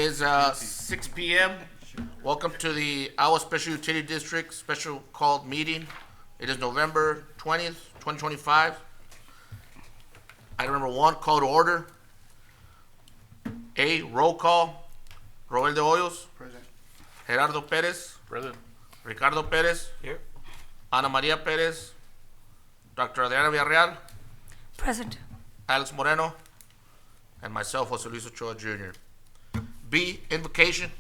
is 6 p.m. Welcome to the AGUA Special Utility District special called meeting. It is November 20th, 2025. Item number 1, call to order. A, roll call. Roel de Hoyos. Present. Gerardo Perez. Present. Ricardo Perez. Here. Ana Maria Perez. Dr. Adriana Villarreal. Present. Alex Moreno. And myself, Jose Luis Ochoa Jr. B, invocation.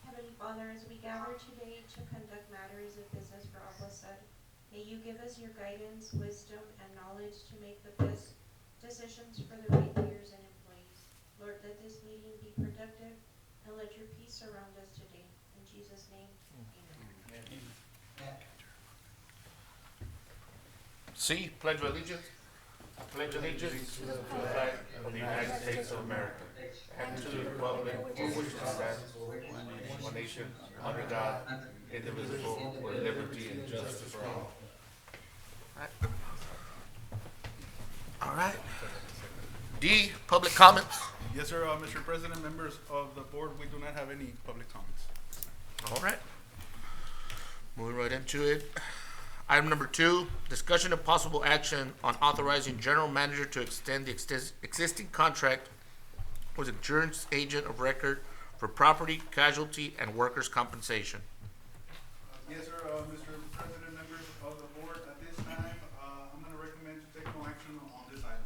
Heavenly Father, as we gather today to conduct matters of business for AGUA, may you give us your guidance, wisdom, and knowledge to make the best decisions for the right leaders and employees. Lord, let this meeting be productive, and let your peace surround us today. In Jesus' name, amen. C, pledge of allegiance. I pledge allegiance to the flag of the United States of America and to the republic for which it stands, one nation, under God, indivisible, with liberty and justice for all. All right. D, public comments. Yes, sir. Mr. President, members of the board, we do not have any public comments. All right. Moving right into it. Item number 2, discussion of possible action on authorizing general manager to extend the existing contract with insurance agent of record for property, casualty, and workers' compensation. Yes, sir. Mr. President, members of the board, at this time, I'm going to recommend to take no action on this item.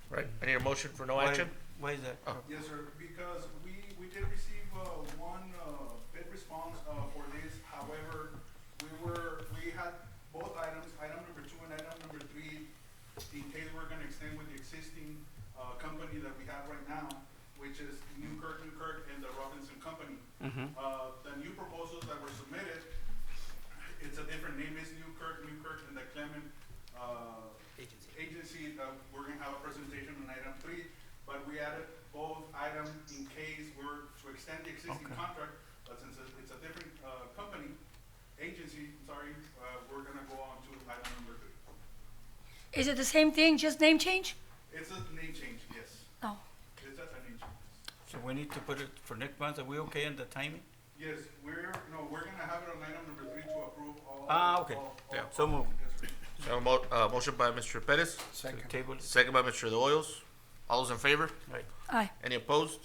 Right. I need a motion for no action. Why is that? Oh. Yes, sir. Because we did receive one bid response for this. However, we had both items, item number 2 and item number 3, in case we're going to extend with the existing company that we have right now, which is Newkirk and the Robinson Company. The new proposals that were submitted, it's a different name, is Newkirk, and the Clement agency. We're going to have a presentation on item 3, but we added both items in case we're to extend the existing contract, but since it's a different agency, we're going to go on to item number 3. Is it the same thing, just name change? It's a name change, yes. Oh. It's just a name change. So we need to put it for next month. Are we okay in the timing? Yes, we're going to have it on item number 3 to approve all. Okay. Yeah. So move. Yes, sir. So motion by Mr. Perez, Second. Table. second by Mr. De Hoyos. All those in favor? Right. Aye. Any opposed?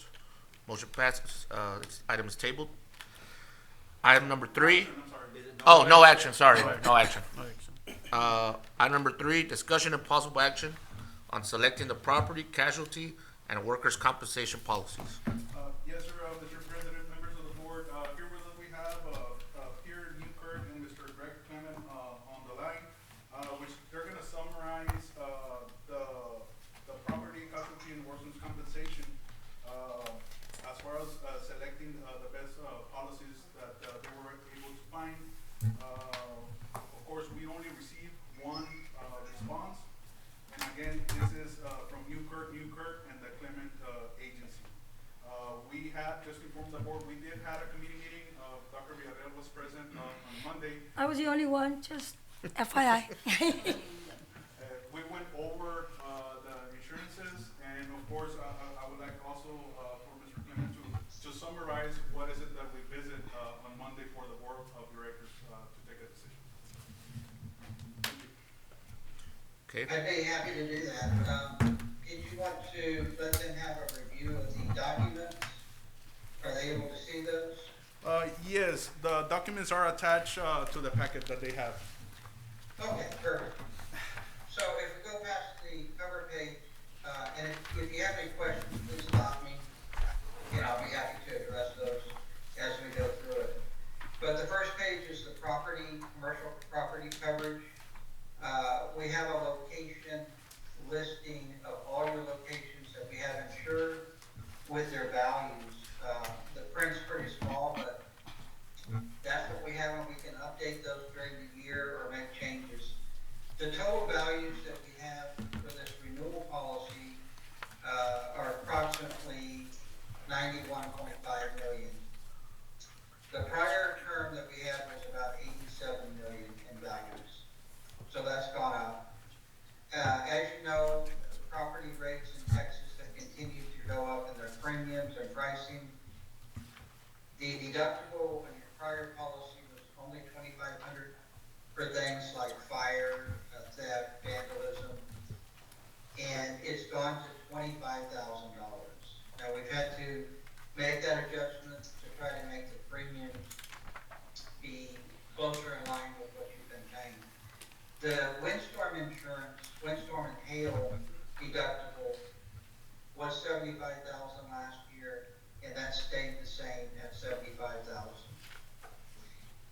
Motion passes. This item is tabled. Item number 3. I'm sorry. Oh, no action, sorry, no action. No action. Item number 3, discussion and possible action on selecting the property, casualty, and workers' compensation policies. Yes, sir, Mr. President, members of the board, here with us we have Pierre Newkirk and Mr. Greg Clement on the line, which they're going to summarize the property, casualty, and workers' compensation as far as selecting the best policies that they were able to find. Of course, we only received one response, and again, this is from Newkirk and the Clement agency. We had, just informed the board, we did have a committee meeting. Dr. Villarreal was present on Monday. I was the only one, just FYI. We went over the insurances, and of course, I would like also for Mr. Clement to summarize what is it that we visit on Monday for the board of directors to take a decision. Thank you. Okay, I'd be happy to do that. Did you want to let them have a review of the documents? Are they able to see those? Yes, the documents are attached to the packet that they have. Okay, perfect. So if we go past the cover page, and if you have any questions, please stop me. And I'll be happy to address those as we go through it. But the first page is the commercial property coverage. We have a location listing of all your locations that we have insured with their values. The print's pretty small, but that's what we have, and we can update those during the year or make changes. The total values that we have for this renewal policy are approximately $91.5 million. The prior term that we had was about $87 million in values. So that's gone things like fire, theft, vandalism, and it's gone to $25,000. Now, we've had to make that adjustment to try to make the premiums be closer in line with what you've been paying. The windstorm insurance, windstorm and hail deductible was $75,000 last year, and that stayed the same at $75,000.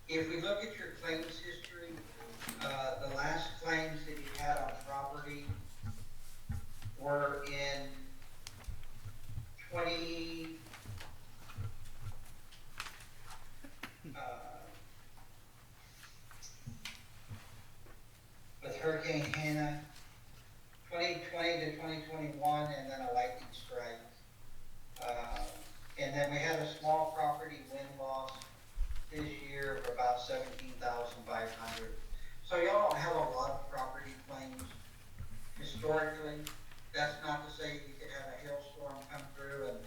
If we look at your claims history, the last claims that you had on property were in 20, with Hurricane Hannah, 2020 to 2021, and then a lightning strike. And then we had a small property wind loss this year of about $17,500. So y'all don't have a lot of property claims historically. That's not to say you could have a hailstorm come through and,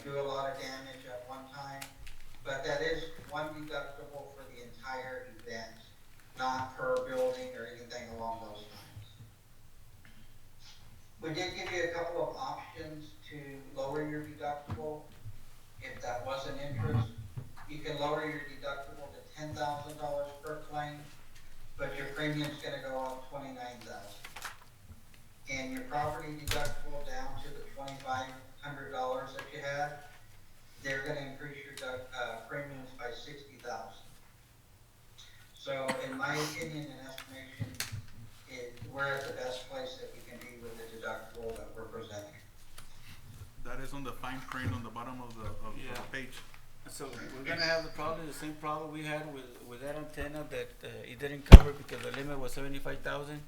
do a lot of damage at one time. But that is one deductible for the entire event, not per building or anything along those lines. We did give you a couple of options to lower your deductible if that was an interest. You can lower your deductible to $10,000 per claim, but your premium's gonna go up $29,000. And your property deductible down to the $2,500 that you had, they're gonna increase your premiums by $60,000. So in my opinion and estimation, we're at the best place that we can be with the deductible that we're presenting. That is on the fine print on the bottom of the Yeah. page. So we're gonna have the same problem we had with that antenna that it didn't cover because the limit was 75,000.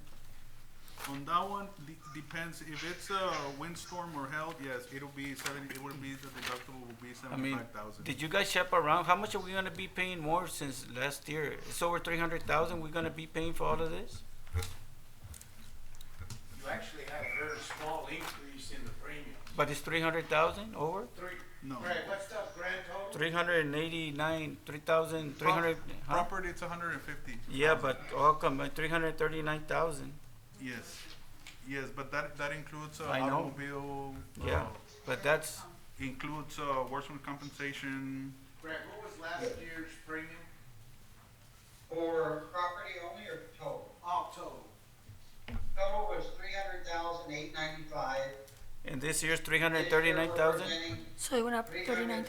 On that one, depends, if it's a windstorm or hail, yes, it would be the deductible will be I mean, 75,000. did you guys shop around? How much are we gonna be paying more since last year? It's over 300,000. We're gonna be paying for all of this. You actually had a very small increase in the premium. But it's 300,000 over. No. Greg, what's the grand total? 389, 3,300. Huh? Property, it's 150. Yeah, but how come 339,000? Yes, but that includes I know. automobile. Yeah, but that's Includes workers' compensation. Greg, what was last year's premium? For property only or total? All total. Total was $300,895. and this year's 339,000. So it went up 39,000.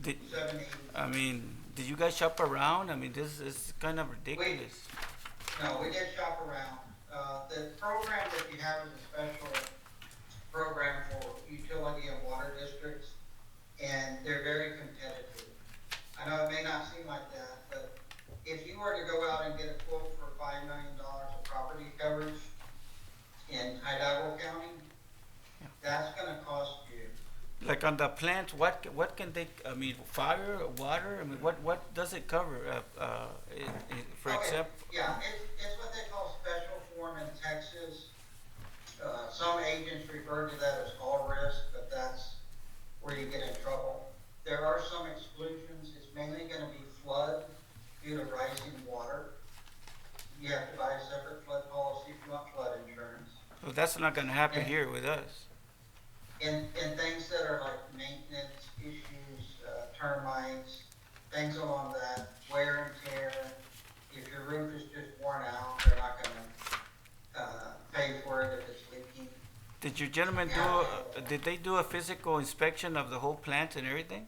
Did, $780. I mean, did you guys shop around? I mean, this is kind of ridiculous. No, we did shop around. The program that you have is a special program for utility and water districts, and they're very competitive. I know it may not seem like that, but if you were to go out and get a quote for $5 million of property coverage in Hidalgo County, that's gonna cost you. Like on the plants, what can they? I mean, fire, water. I mean, what does it cover? For Okay, example, yeah, it's what they call special form in Texas. Some agents refer to that as all risk, but that's where you get in trouble. There are some exclusions. It's mainly gonna be flood due to rising water. You have to buy a separate flood policy if you want flood insurance. so that's not going to happen here with us. And things that are like maintenance issues, termites, things along that, wear and tear. If your roof is just worn out, they're not gonna pay for it if it's leaking. Did your gentlemen did they do a physical inspection of the whole plant and everything?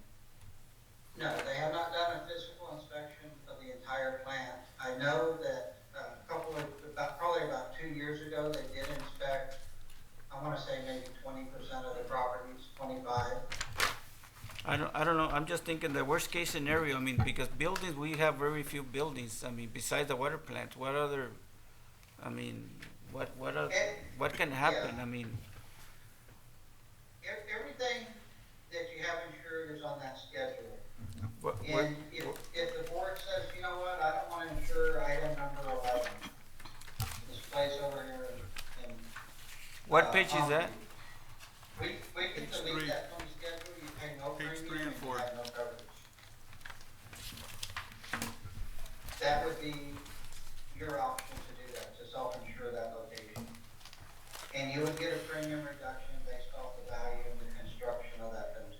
No, they have not done a physical inspection of the entire plant. I know that probably about 2 years ago, they did inspect, I wanna say maybe 20% of the properties, 25. I don't know. I'm just thinking the worst case scenario. I mean, because buildings, we have very few buildings. I mean, besides the water plant, what other? I mean, what can happen? Yeah. I mean, Everything that you have insured is on that schedule. what, And if the board says, you know what, I don't wanna insure item number 11, this place over here in. what page is that? We can Page delete 3. that from the schedule, you pay no Page 3 premium and and you 4. have no coverage. That would be your option to do that, to self-insure that location. And you would get a premium reduction based off the value and the construction of that building.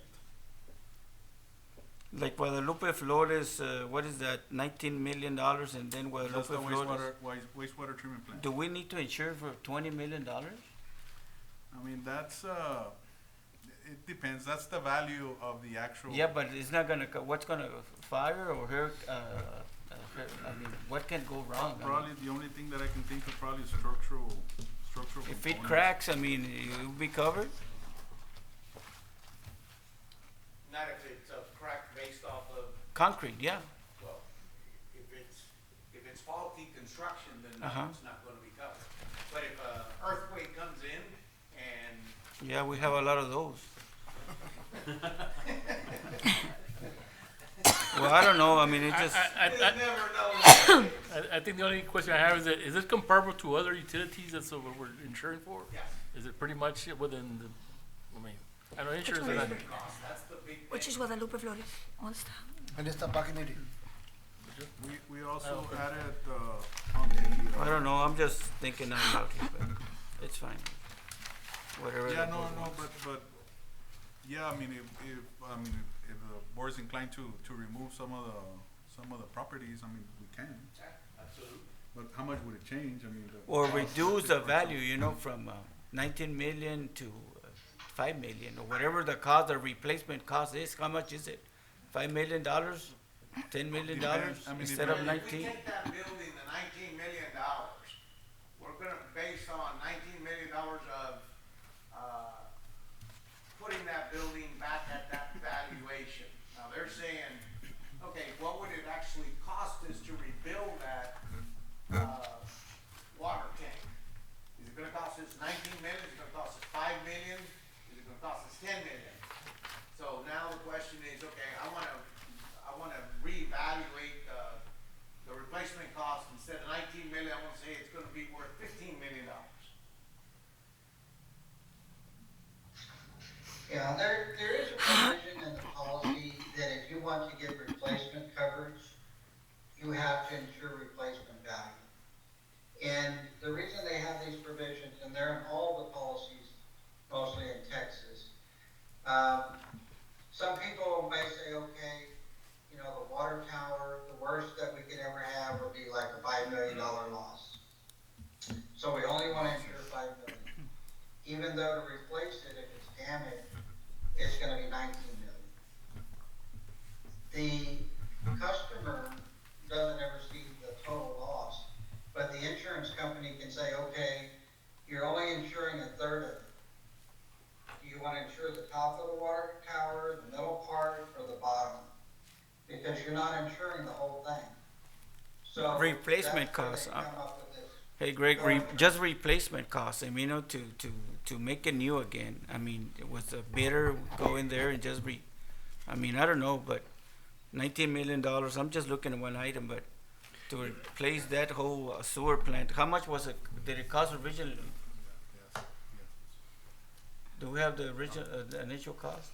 Like Guadalupe Flores, what is that, $19 million, and then Guadalupe That's the Flores? wastewater treatment plant. Do we need to insure for $20 million? I mean, that's, it depends, that's the value of the actual. Yeah, but it's not gonna, what's gonna, fire or hurt, I mean, what can go wrong? I mean, Probably the only thing that I can think of probably is structural if it components. cracks, I mean, you'll be covered? Not if it's a crack based off of, Concrete, yeah. well, if it's faulty construction, then no, Uh-huh. it's not gonna be covered. But if a earthquake comes in and Yeah, we have a lot of those. Well, I don't know, I mean, it just, you never know. I think the only question I have is that, is it comparable to other utilities that's what we're insuring for? Yes. Is it pretty much within the, I mean, I know insurance is not. Cost, that's the big Which thing. is Guadalupe Flores. ¿Dónde está? En esta página, mire. We also okay. added, on the. I don't know, I'm just thinking out loud here, but it's fine. Whatever. Yeah, the no, board no, wants. but, yeah, I mean, if the board's inclined to remove some of the properties, I mean, we can. Absolutely. But how much would it change? I mean, Or reduce the value, you know, from 19 million to 5 million, or whatever the cost, the replacement cost is. How much is it? $5 million? $10 million Depends. I mean, instead it of If 19? we take that building, the $19 million, we're gonna base on $19 million of, putting that building back at that valuation. Now, they're saying, okay, what would it actually cost us to rebuild that, water tank? Is it gonna cost us 19 million, is it gonna cost us 5 million, is it gonna cost us 10 million? So now the question is, okay, I wanna reevaluate, the replacement cost, instead of 19 million, I wanna say it's gonna be worth $15 million. Yeah, there is a provision in the policy that if you want to give replacement coverage, you have to insure replacement value. And the reason they have these provisions, and they're in all the policies, mostly in Texas, some people may say, okay, you know, the water tower, the worst that we could ever have would be like a $5 million loss. So we only want to insure $5 million. Even though to replace it, if it's damaged, it's gonna be 19 million. The customer doesn't ever see the total loss, but the insurance company can say, okay, you're only insuring a third of it. Do you wanna insure the top of the water tower, the middle part, or the bottom? Because you're not insuring the whole thing. So Replacement that's where costs, they come up with this. Hey, Greg, just replacement costs, I mean, you know, to make it new again. I mean, was a bidder go in there and just I mean, I don't know, but $19 million, I'm just looking at one item, but to replace that whole sewer plant, how much was it, did it cost originally? Yes. Do we have the original, the initial cost?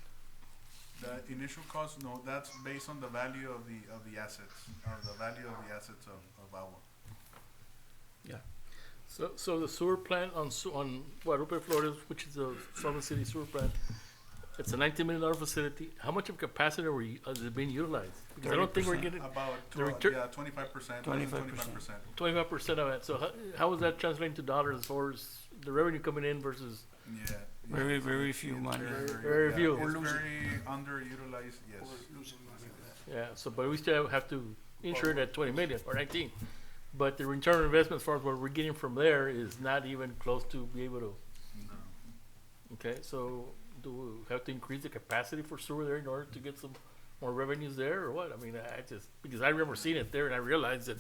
The initial cost, no, that's based on the value of the assets, or the value of the assets of AGUA. Yeah. So the sewer plant on Guadalupe, Florida, which is the Sullivan City sewer plant, it's a $19 million facility. How much of capacity is it being utilized? Because I don't think we're 30%. getting About, The return- 25%. 25%. 25% of it. So how is that translating to dollars as far as the revenue coming in versus? Yeah. Very, very few money. Very yeah, few. It's We're very underutilized, yes. Yeah, so, but we still have to insure it at 20 million or 19. But the return on investment, as far as what we're getting from there, is not even close to be able to. No. Okay, so do we have to increase the capacity for sewer there in order to get some more revenues there, or what? I mean, because I remember seeing it there and I realized that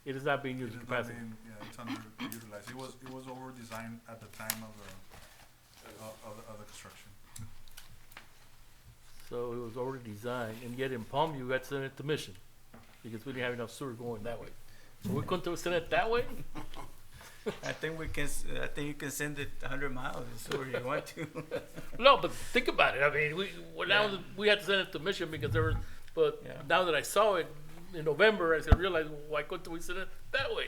it is not being used It to is not capacity. being- yeah, it's underutilized. It was over-designed at the time of the construction. So it was already designed, and yet in Palmview, we had to send it to Mission, because we didn't have enough sewer going that way. So we couldn't send it that way? I think you can send it 100 miles, if so you want to. No, but think about it. I mean, we had to send it to Mission because there was, but Yeah. now that I saw it in November, I realized, why couldn't we send it that way?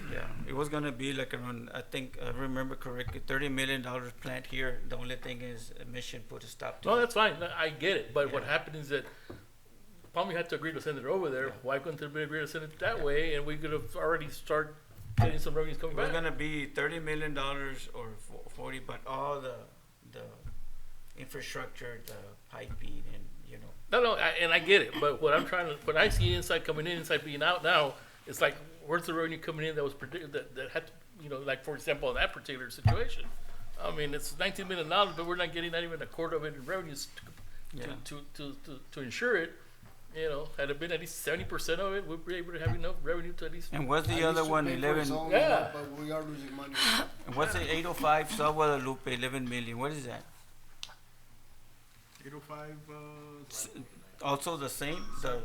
Yeah, it was gonna be like around, I think, I remember correctly, $30 million plant here. The only thing is, Mission put a stop to No, it. that's fine, I get it, but what Yeah. happened is that Palmy had to agree to send it over there, why couldn't they agree to send it that way, and we could have already start getting some revenues coming It was back? gonna be $30 million or 40, but all the infrastructure, the piping and, you know. No, and I get it, but what I'm trying to, when I see inside coming in, inside being out now, it's like, where's the revenue coming in that was predicted, that had to, you know, like, for example, in that particular situation? I mean, it's $19 million, but we're not getting not even a quarter of it in revenues Yeah. to insure it. You know, had it been at least 70% of it, we'd be able to have enough revenue to at least. And what's the other one, 11, Yeah. But we are losing money. and what's the 805 South Guadalupe, 11 million, what is that? 805, Also the same, the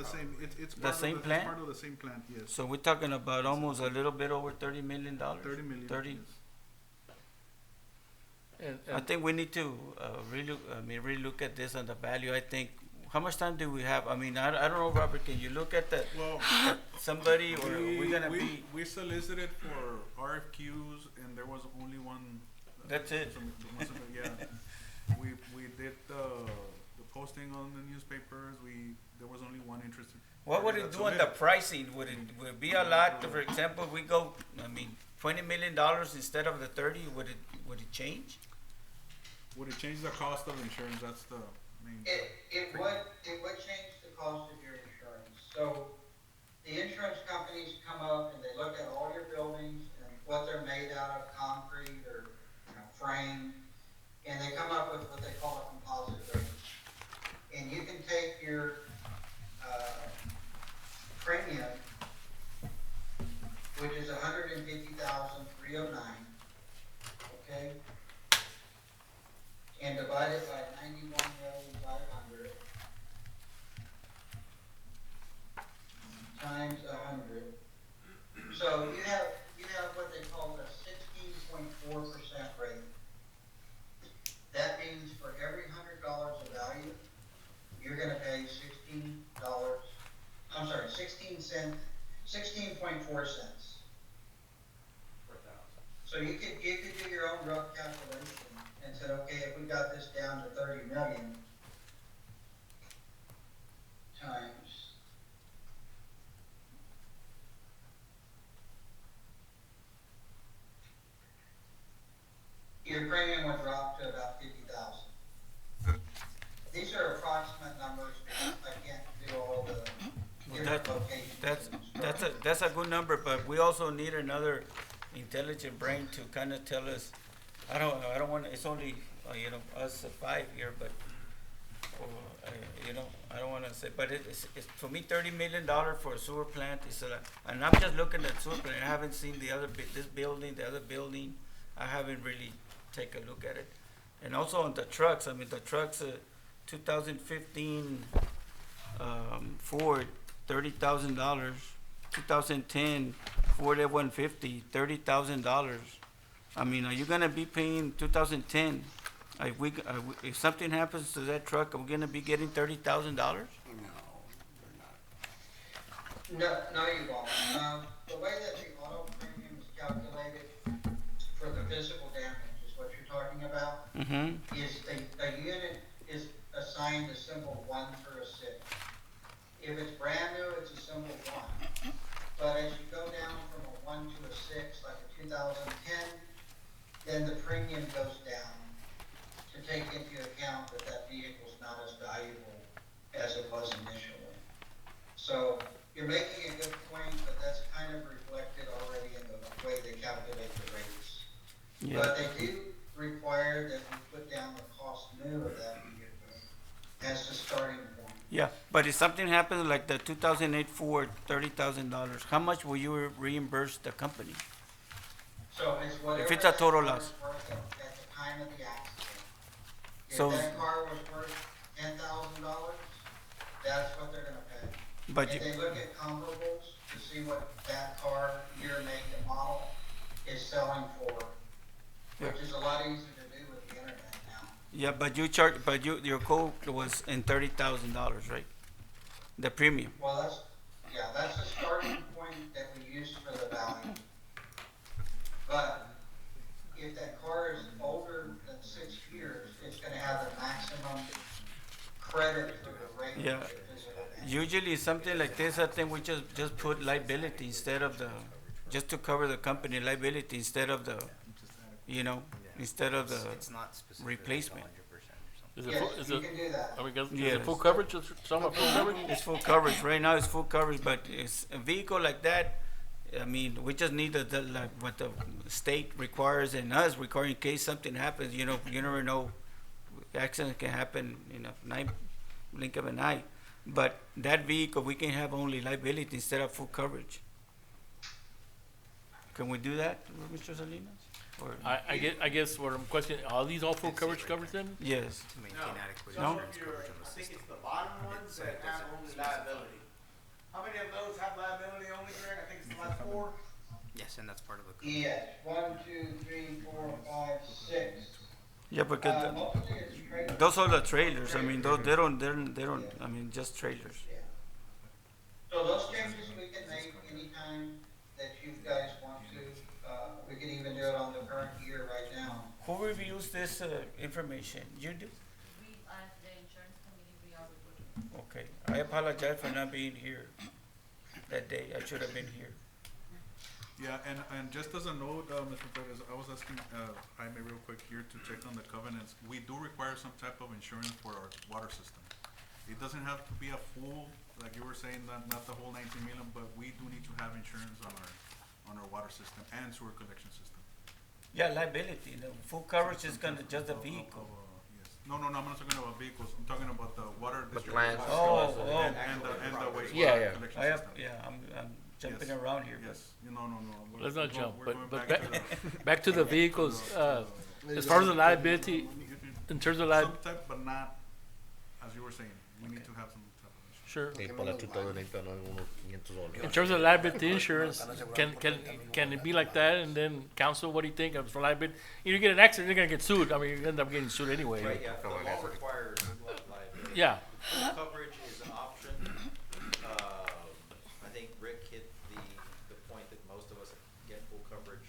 same, it's The part of same it's plant? part of the same plant, yes. so we're talking about almost a little bit over $30 million? 30 million. 30. yes. And I think we need to really look at this and the value. I think, how much time do we have? I mean, I don't know, Robert, can you look at that, Well, somebody, or are we gonna be, we solicited for RFQs and there was only one. That's it? Yeah. We did the posting on the newspapers, there was only one interested. what would party it that do on the submitted. pricing? Would it be a lot, for example, we go, I mean, $20 million instead of the 30, would it change? Would it change the cost of insurance? That's the main. It would change the cost of your insurance. So the insurance companies come up and they look at all your buildings and what they're made out of, concrete or, you know, frame, and they come up with what they call a composite rate. And you can take your, premium, which is $150,309, okay? And divide it by 91,500 times 100. So you have what they call a 16.4% rate. That means for every $100 of value, you're gonna pay $16.4 cents. So you could do your own rough calculation and said, okay, if we got this down to 30 million times your premium would drop to about 50,000. These are approximate numbers because I can't do all the different locations. That's a good number, but we also need another intelligent brain to kind of tell us, I don't want, it's only, you know, us five here, but, you know, I don't want to say, but it's, for me, $30 million for a sewer plant is a lot. And I'm just looking at sewer plant, I haven't seen this building, the other building, I haven't really taken a look at it. And also on the trucks, I mean, the trucks, 2015 Ford, $30,000. 2010 Ford F-150, $30,000. I mean, are you gonna be paying 2010? If something happens to that truck, are we gonna be getting $30,000? No, we're not. No, you won't. The way that the auto premium is calculated for the physical damage is what you're talking about. Mm-hmm. Is a unit is assigned a symbol 1 through a 6. If it's brand new, it's a symbol 1. But as you go down from a 1 to a 6, like a 2010, then the premium goes down to take into account that vehicle's not as valuable as it was initially. So you're making a good point, but that's kind of reflected already in the way they calculate the rates. Yeah. But they do require that we put down the cost new of that vehicle as the starting point. Yeah, but if something happens like the 2008 Ford, $30,000, how much will you reimburse the company? So it's whatever. If it's a total that car loss. is worth at the time of the accident. If So- that car was worth $10,000, that's what they're gonna pay. But If they look at comparables to see what that car, year, make, and model is selling for, which is a lot easier to do with the internet now. Yeah, but your quote was in $30,000, right? The premium. Well, that's the starting point that we use for the value. something like this, I think we just put liability instead of the, just to cover the company liability instead of the, you know, instead of the It's not specific. replacement. 100% or something. Is it Yes, full, is you it, can do that. I mean, is Yes. it full coverage, is some of full coverage? It's full coverage, right now it's full coverage, but it's a vehicle like that, I mean, we just need the like, what the state requires and us require in case something happens, you know, you never know. Accident can happen in a blink of an eye. But that vehicle, we can have only liability instead of full coverage. Can we do that, Mr. Salinas? Or, I guess what I'm questioning, are these all full coverage covers then? yes, To maintain adequate Some No. of insurance your, coverage on the I think system. it's the bottom ones that have only liability. How many of those have liability only, Greg? I think it's the last four. Yes, and that's part of the. Yes, 1, 2, 3, 4, 5, 6. yeah, because Mostly it's trailers. those are the trailers, I mean, those, they don't, I mean, just trailers. Yeah. So those changes we can make anytime that you guys want to. We can even do it on the current year right now. Who reviews this, information? You do? We, as the insurance committee, we all report. Okay, I apologize for not being here that day, I should have been here. Yeah, and just as a note, Mr. Perez, I was asking, Jaime real quick here to check on the covenants. We do require some type of insurance for our water system. It doesn't have to be a full, like you were saying, not the whole 19 million, but we do need to have insurance on our water system and sewer collection system. Yeah, liability, the full coverage is gonna, just the vehicle. Yes. No, I'm not talking about vehicles, I'm talking about the water The district. plants. Oh, And the wastewater Yeah, yeah. collection I have, system. yeah, I'm jumping Yes. around here, but. Yes, no. We're- Let's we're not go- jump, we're but, going but back back, to the- back to the vehicles, as far as the liability, in terms of Some type, but not, as you were saying, we need to have some type of insurance. sure. Sí, para la tuta necesitan unos 500 dólares. In terms of liability insurance, can it be like that? And then council, what do you think of for liability? If you get an accident, you're gonna get sued. I mean, you end up getting sued anyway. Right, yeah, the law requires liability. Yeah. Full coverage is an option. I think Rick hit the point that most of us get full coverage,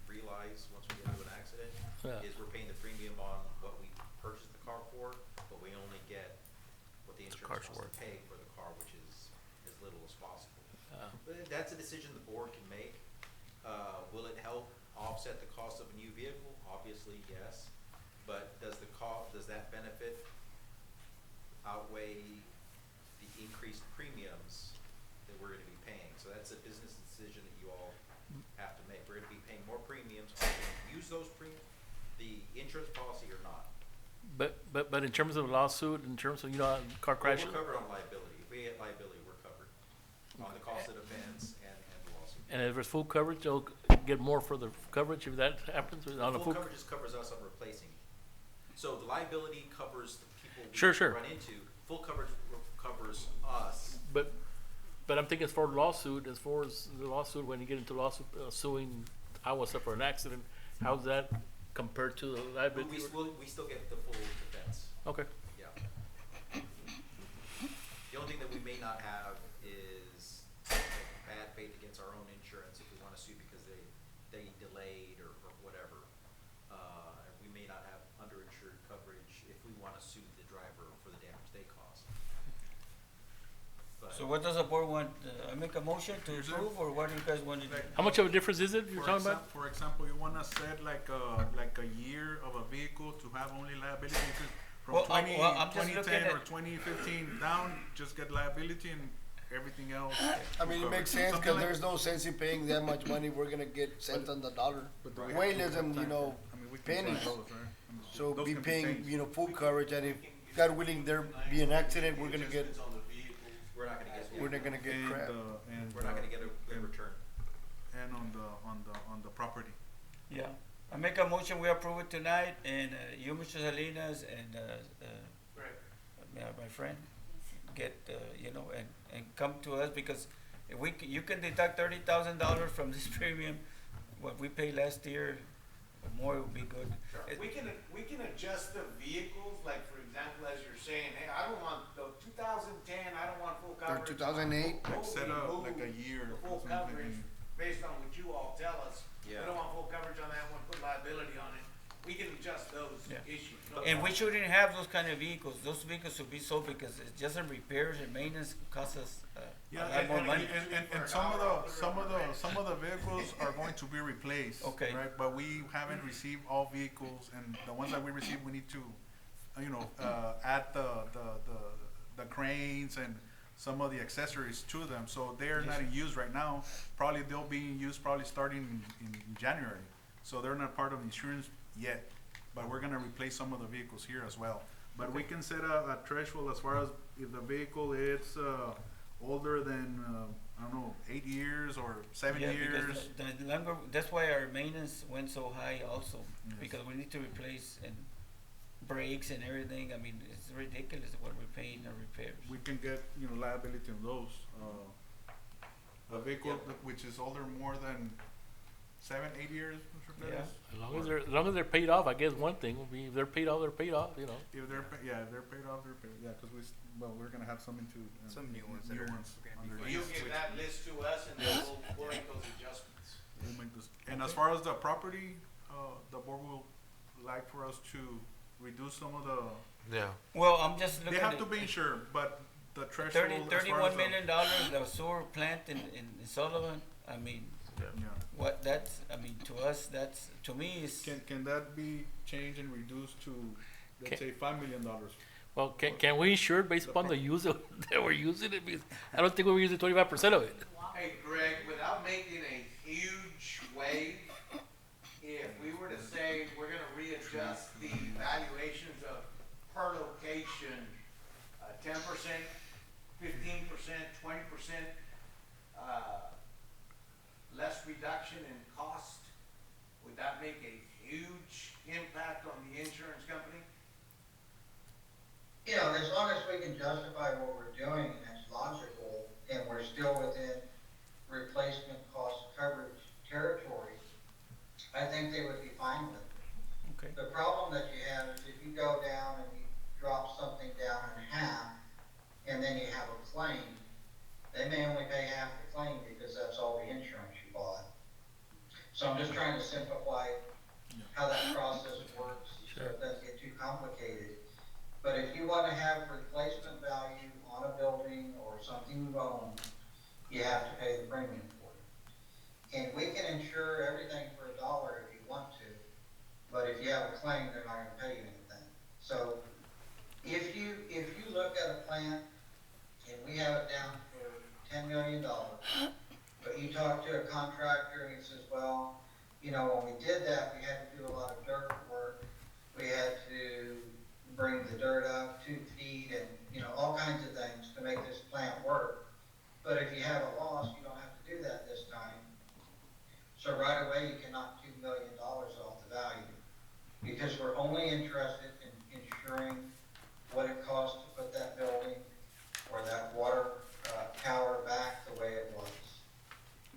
realize once we get into an accident, Yeah. is we're paying the premium on what we purchased the car for, but we only get what the insurance car's wants worth. to pay for the car, which is as little as possible. Yeah. But that's a decision the board can make. Will it help offset the cost of a new vehicle? Obviously, yes. But does that benefit outweigh the increased premiums that we're gonna be paying? So that's a business decision that you all have to make. We're gonna be paying more premiums. Are we gonna use those the insurance policy or not? But in terms of lawsuit, in terms of, car crash, We're covered on liability. If we get liability, we're covered on the cost of defense and the lawsuit. and if it's full coverage, they'll get more for the coverage if that happens on a Full full. coverage just covers us on replacing. So the liability covers the people Sure, we sure. run into. Full coverage covers us. But I'm thinking as far as the lawsuit, when you get into lawsuit, suing Iowa for an accident, how's that compared to the But liability? we still get the full defense, Okay, yeah. The only thing that we may not have is bad faith against our own insurance if we wanna sue because they delayed or whatever. And we may not have underinsured coverage if we wanna sue the driver for the damage they caused. But So what does the board want, I make a motion to approve, or what do you guys want to do? how much of a difference is it you're talking about? For example, you wanna set like a year of a vehicle to have only liability, because Well, from I'm just 2010 looking or at- 2015 down, just get liability and everything else. I mean, it makes sense, Something cause like- there's no sense in paying that much money, we're gonna get cent on the dollar. But do we Way have to less than, have you know, I mean, we can pennies. try those, right? I mean, So those be can paying, changed. you know, full coverage, and if, God willing, there be an accident, we're gonna get, we're not gonna get, we're not gonna get crap. And, we're not gonna get a return. and on the property. Yeah, I make a motion, we approve it tonight, and, you, Mr. Salinas, and, my friend, get, and come to us, because if you can deduct $30,000 from this premium, what we paid last year, more would be good. We can adjust the vehicles, like for example, as you're saying, hey, I don't want the 2010, I don't want full Or coverage. 2008, Like set up like a Remove year. the or full something. coverage based on what you all tell us. We Yeah. don't want full coverage on that one, put liability on it. We can adjust those Yeah. issues. But And we shouldn't have those kind of vehicles. Those vehicles should be sold because it's just in repairs and maintenance costs us a lot more money. And some of the vehicles are going to be replaced. Okay. Right, but we haven't received all vehicles, and the ones that we received, we need to, add the cranes and some of the accessories to them. So they're not in use right now. Probably they'll be in use starting in January. So they're not part of insurance yet, but we're gonna replace some of the vehicles here as well. But we can set a threshold as far as if the vehicle is, older than, 8 years or 7 Yeah, years. because the longer, that's why our maintenance went so high also, because we need to replace and brakes and everything. I mean, it's ridiculous what we're paying in repairs. We can get, liability on those. A vehicle which is older more than 7, 8 years, Mr. Perez? Yeah. As long as they're paid off, I guess one thing will be, if they're paid off, they're paid off, If they're, if they're paid off, they're paid, cause we're gonna have some into. Some new ones that new are ones gonna be under Well, you'll lease, give which that list to us and then we'll make those adjustments. we'll make this. And as far as the property, the board will like for us to reduce some of the, Yeah. Well, I'm just they looking have at to be insured, but the threshold as far as $31 the- million, the sewer plant in Sullivan. I mean, Yeah. what that's, I mean, to us, that's, to me, is, Can that be changed and reduced to, let's say, $5 million? well, can we insure it based upon the use of, that we're using it? Because I don't think we're using 25% of it. Hey, Greg, without making a huge wave, if we were to say we're gonna readjust the valuations of per location, 10%, 15%, 20%, less reduction in cost, would that make a huge impact on the insurance company? As long as we can justify what we're doing and it's logical and we're still within replacement cost coverage territory, I think they would be fine with it. okay. The problem that you have is if you go down and you drop something down in half and then you have a claim, they may only pay half the claim because that's all the insurance you bought. So I'm just trying to simplify how that process works so it doesn't get too complicated. But if you want to have replacement value on a building or something you own, you have to pay the premium for it. And we can insure everything for $1 if you want to, but if you have a claim, they're not gonna pay you anything. So if you look at a plant and we have it down for $10 million, but you talk to a contractor and he says, well, when we did that, we had to do a lot of dirt work. We had to bring the dirt up 2 feet and, all kinds of things to make this plant work. But if you have a loss, you don't have to do that this time. So right away, you can knock $2 million off the value because we're only interested in ensuring what it costs to put that building or that water tower back the way it was.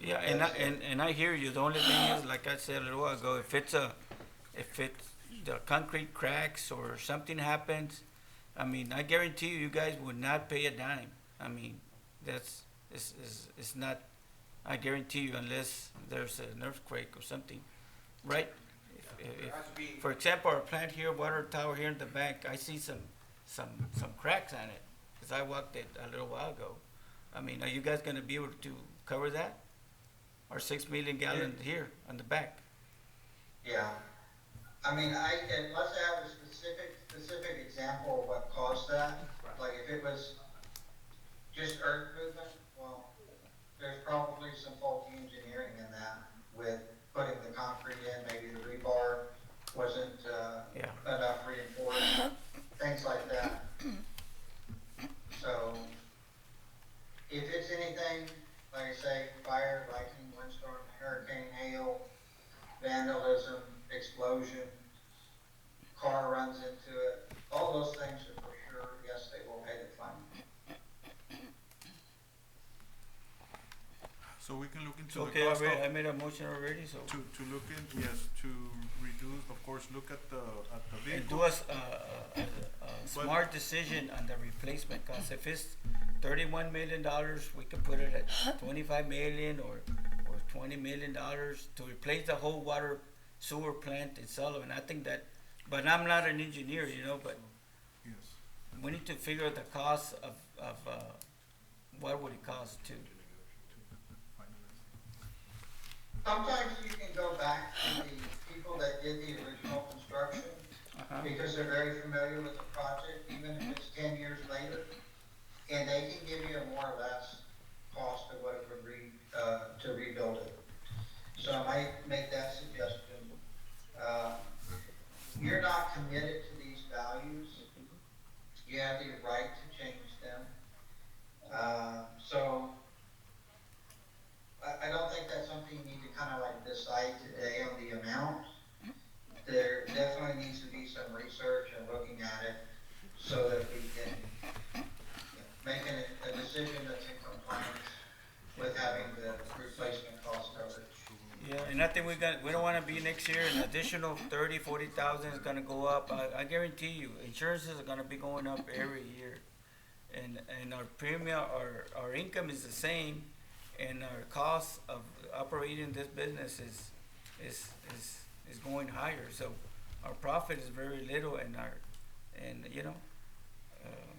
Yeah, and I hear you. The only thing is, like I said a little while ago, if it's the concrete cracks or something happens, I mean, I guarantee you guys would not pay a dime. I mean, it's not, I guarantee you, unless there's an earthquake or something, right? For example, our plant here, water tower here in the back, I see some cracks on it, because I walked it a little while ago. I mean, are you guys gonna be able to cover that? Our 6 million gallon here on the back? Yeah. I mean, unless I have a specific example of what caused that, like if it was just earth movement, well, there's probably some faulty engineering in that with putting the concrete in, maybe the rebar wasn't, enough reinforced, things like that. So, if it's anything, like I say, fire, lightning, windstorm, hurricane, hail, vandalism, explosion, car runs into it, all those things are for sure, yes, they will pay the fine. So we can look into the Okay, cost I of, made a motion already, so. to look in, yes, to reduce, of course, look at the And vehicle. do us a smart decision on the replacement cost. If it's $31 million, we can put it at 25 million or $20 million to replace the whole water sewer plant in Sullivan. I think that But I'm not an engineer, you know, but Yes. we need to figure the cost of, what would it cost to, Sometimes you can go back to the people that did the original construction, because they're very familiar with the project, even if it's 10 years later, and they can give you a more or less cost of what it would to rebuild it. So I might make that suggestion. You're not committed to these values. You have the right to change them. So I don't think that's something you need to kind of like decide today on the amount. There definitely needs to be some research and looking at it so that we can make a decision that's in compliance with having the replacement cost coverage. yeah, and I think we don't wanna be next year, an additional 30,000-40,000 is gonna go up. I guarantee you, insurances are gonna be going up every year. And our premium, our income is the same, and our cost of operating this business is going higher. So our profit is very little, and you know,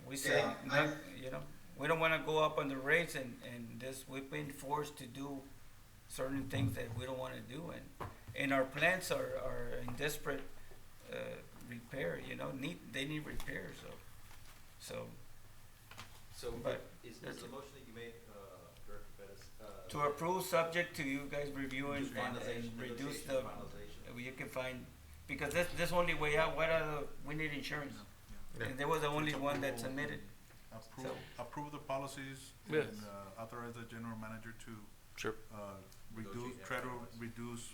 we say, Yeah, you know, we don't wanna go up on the rates, and we've been forced to do certain things that we don't wanna do, and our plants are in desperate, repair, you know, they need repair, so. So, But is that's the it. motion that you made, Director Pettis, To approve, subject to you guys reviewing Just and finalization, reduce negotiation, the, finalization. you can find, because this only way out, we need insurance. Yeah. And there was the only one that submitted. Approve the policies Yes. and authorize the general manager to Sure. try to reduce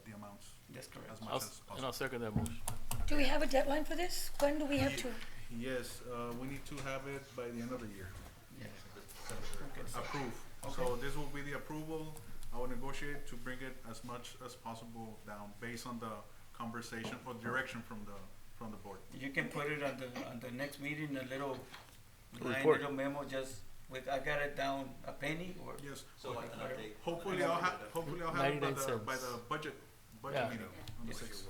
the amounts That's correct. as much I'll, as and possible. I'll second that motion. Do we have a deadline for this? When do we have to? Yes, we need to have it by the end of the year. Okay. Approve. So this will be the approval. I will negotiate to bring it as much as possible down based on the conversation or direction from the board. You can put it on the next meeting, a little line, Report. little memo, just I got it down a penny or. Yes. So like an update. Hopefully I'll have it 99 by cents. the budget Yeah. meeting on the 6th.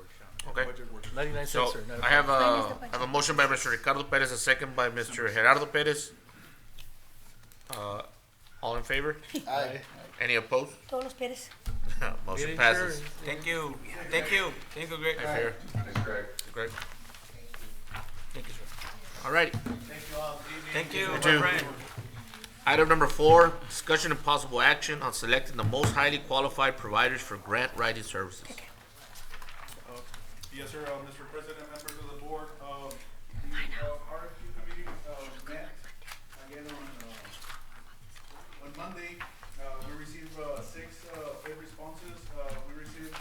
Okay. Budget workshop. 99 So cents, sir. not a I have problem. I have a motion by Mr. Ricardo Perez, a second by Mr. Gerardo Perez. All in favor? Aye. Any opposed? Todos los Pérez. Motion Get passes. insurance. Thank you, Greg. Hey, Fair. Great. Thank you, sir. Alrighty. Thank you all. Good evening. Thank you, You my too. friend. Item number 4, discussion and possible action on selecting the most highly qualified providers for grant writing services. Yes, sir, Mr. President, members of the board, the RFQ committee, met again on Monday. We received, 6, bid responses. We received,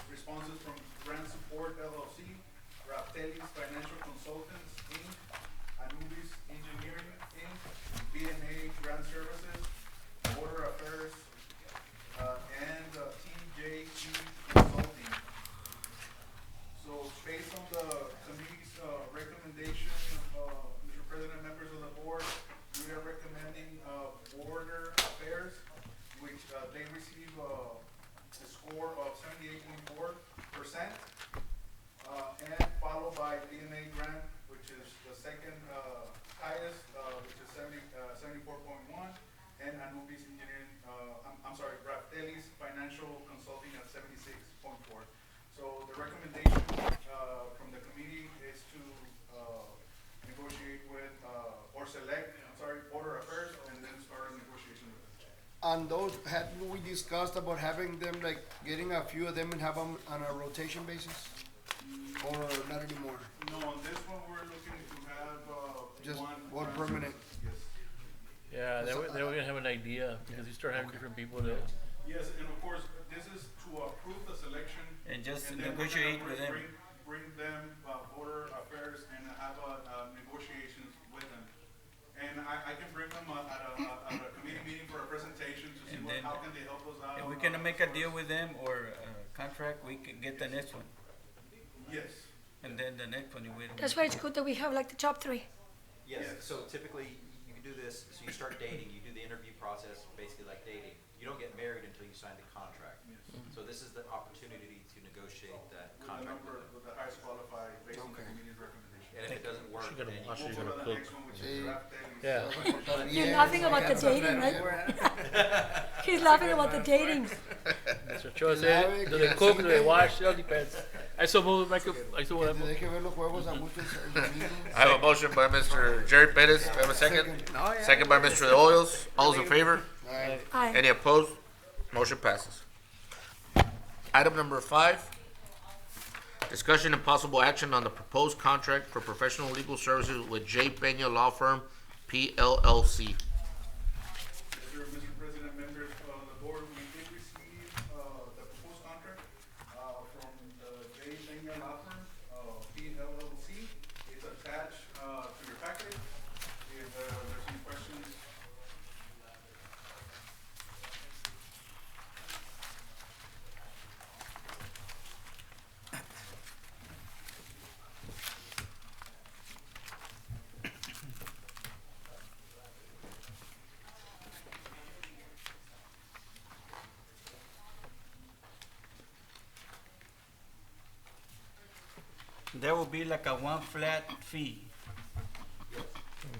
responses from Grant Support LLC, Raptelis Financial Consultants, Inc., Anubis Engineering, Inc., B&A Grant Services, Border Affairs, and, TJE Consulting. So based on the committee's recommendation, Mr. President, members of the board, we are recommending Border Affairs, which they receive a score of 78.4%, and followed by DNA Grant, which is the second highest, which is 74.1, and Anubis Engineering, I'm sorry, Raptelis Financial Consulting at 76.4. So the recommendation from the committee is to negotiate with, or select, Border Affairs, and then start a negotiation with them. On those, had we discussed about having them, like, getting a few of them and have them on a rotation basis? Or not anymore? No, on this one, we're looking to have, Just one. one permanent. Yes. Yeah, then we're gonna have an idea, because you start having different people that, Yes, and of course, this is to approve the selection. And just then we're negotiate gonna with them. Bring them, Border Affairs, and have negotiations with them. And I can bring them at a committee meeting for a presentation to see And then- how can they help us out. If we can make a deal with them or a contract, we can get the next one. Yes. And then the next one, we don't. That's why it's good that we have like the top 3. Yes, so typically, you can do this, so you start dating, you do the interview process, basically like dating. You don't get married until you sign the contract. So this is the opportunity to negotiate that With the contract number, with them. with the highest quality based on the committee's recommendation. And if it doesn't work, You're gonna then wash you it, We'll you're go to gonna the cook. next one, which Sí. is draft daily. Yeah. You're laughing about the dating, right? He's laughing about the dating. Mr. Ochoa said, do they cook, do they wash, it all depends. I so move, Michael, I so Que move. te deje ver los juegos a muchos el domingo. I have a motion by Mr. Jerry Pettis. I have a second. Second by Mr. De Hoyos. All those in favor? Aye. Aye. Any opposed? Motion passes. Item number 5, discussion and possible action on the proposed contract for professional legal services with J. Peña Law Firm, PLLC. Yes, sir, Mr. President, members of the board, we did receive, the proposed contract, from the J. Peña Law Firm, PLLC. It's attached, to your packet. If, there's any questions. There will be like a one flat fee.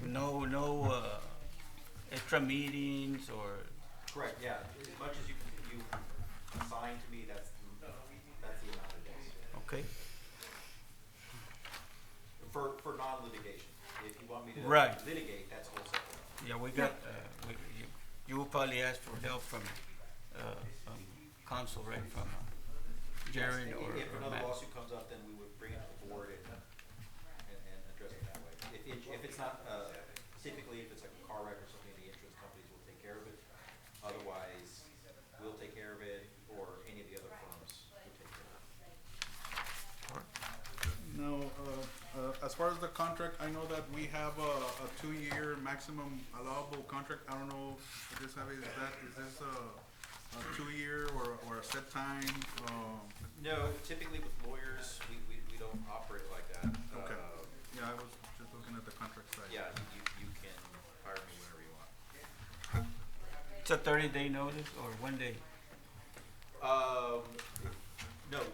No, extra meetings or, correct, yeah, as much as you assign to me, that's the amount of days. okay? For non-litigation, if you want me to Right. litigate, that's whole separate. Yeah, we got, you will probably ask for help from, counsel, right, from, Jared or If another Matt. lawsuit comes up, then we would bring it to the board and address it that way. If it's not, typically if it's like a car wreck or something, the insurance companies will take care of it. Otherwise, we'll take care of it, or any of the other firms will take care of it. No, as far as the contract, I know that we have a 2-year maximum allowable contract. I don't know if this, is this a 2-year or a set time? No, typically with lawyers, we don't operate like that. Okay. Yeah, I was just looking at the contract side. Yeah, you can hire me whenever you want. It's a 30-day notice or 1 day? No,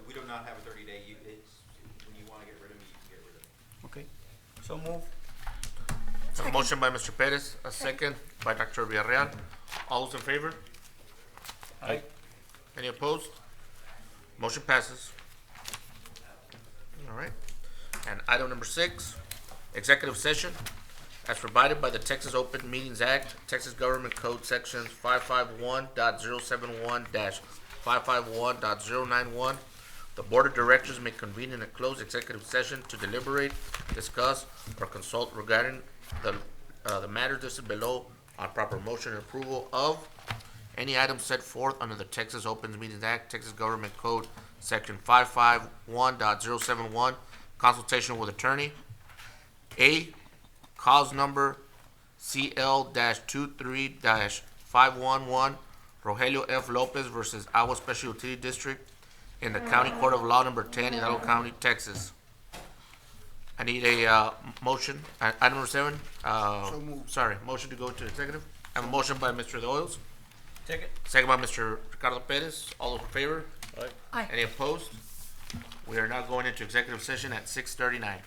we do not have a 30-day. It's, when you wanna get rid of me, you can get rid of me. Okay, so move. A motion by Mr. Pettis, a second by Dr. Villarreal. All those in favor? Aye. Any opposed? Motion passes. All right. And item number 6, executive session. As provided by the Texas Open Meetings Act, Texas Government Code Sections 551.071-551.091, the Board of Directors may convene in a closed executive session to deliberate, discuss, or consult regarding the matters listed below on proper motion and approval of any item set forth under the Texas Open Meetings Act, Texas Government Code Section 551.071, consultation with attorney. A, cause number CL-23-511, Rogelio F. Lopez versus AGUA Special Utility District in the County Court of Law Number 10, Hidalgo County, Texas. I need a motion. Item number 7. So moved. Sorry, motion to go to executive. I have a motion by Mr. De Hoyos, Second. second by Mr. Ricardo Perez. All those in favor? Aye. Any opposed? We are now going into executive session at 6:39.